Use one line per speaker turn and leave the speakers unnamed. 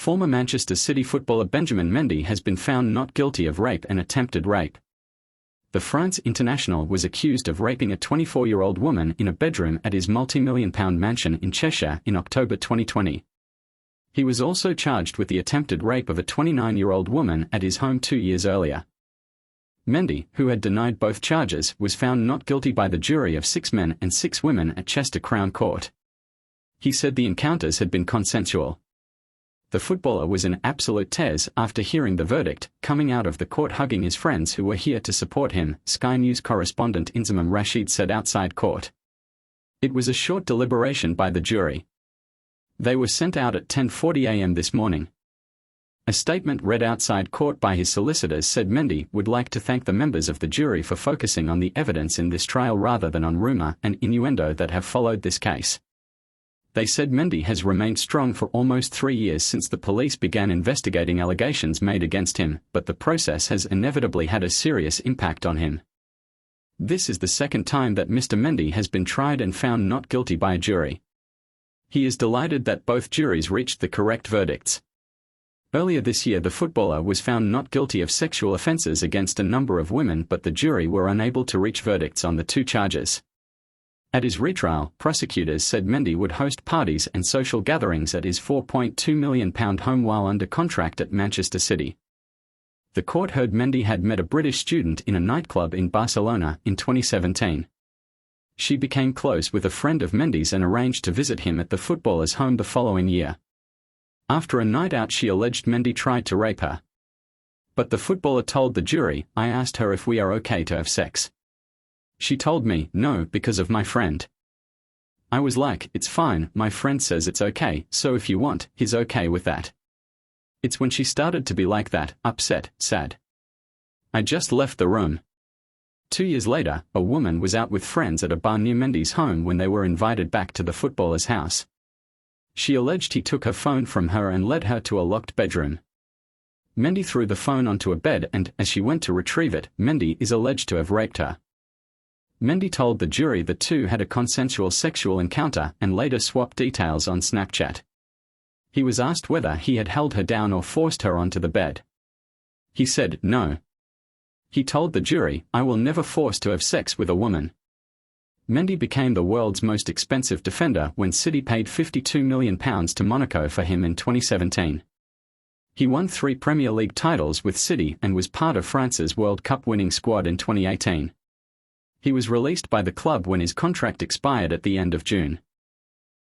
Former Manchester City footballer Benjamin Mendy has been found not guilty of rape and attempted rape. The France international was accused of raping a 24-year-old woman in a bedroom at his multi-million-pound mansion in Cheshire in October 2020. He was also charged with the attempted rape of a 29-year-old woman at his home 2 years earlier. Mendy, who had denied both charges, was found not guilty by the jury of 6 men and 6 women at Chester Crown Court. He said the encounters had been consensual. The footballer was in absolute tears after hearing the verdict, coming out of the court hugging his friends who were here to support him, Sky News correspondent Inzamam Rashid said outside court. It was a short deliberation by the jury. They were sent out at 10:40 a.m. this morning. A statement read outside court by his solicitors said Mendy would like to thank the members of the jury for focusing on the evidence in this trial rather than on rumor and innuendo that have followed this case. They said Mendy has remained strong for almost 3 years since the police began investigating allegations made against him, but the process has inevitably had a serious impact on him. This is the second time that Mr. Mendy has been tried and found not guilty by a jury. He is delighted that both juries reached the correct verdicts. Earlier this year the footballer was found not guilty of sexual offences against a number of women, but the jury were unable to reach verdicts on the 2 charges. At his retrial, prosecutors said Mendy would host parties and social gatherings at his £4.2 million home while under contract at Manchester City. The court heard Mendy had met a British student in a nightclub in Barcelona in 2017. She became close with a friend of Mendy's and arranged to visit him at the footballer's home the following year. After a night out, she alleged Mendy tried to rape her. But the footballer told the jury, "I asked her if we are okay to have sex. She told me, no, because of my friend. I was like, it's fine, my friend says it's okay, so if you want, he's okay with that. It's when she started to be like that, upset, sad. I just left the room." 2 years later, a woman was out with friends at a bar near Mendy's home when they were invited back to the footballer's house. She alleged he took her phone from her and led her to a locked bedroom. Mendy threw the phone onto a bed and, as she went to retrieve it, Mendy is alleged to have raped her. Mendy told the jury the two had a consensual sexual encounter and later swapped details on Snapchat. He was asked whether he had held her down or forced her onto the bed. He said, "No." He told the jury, "I will never force to have sex with a woman." Mendy became the world's most expensive defender when City paid £52 million to Monaco for him in 2017. He won 3 Premier League titles with City and was part of France's World Cup winning squad in 2018. He was released by the club when his contract expired at the end of June.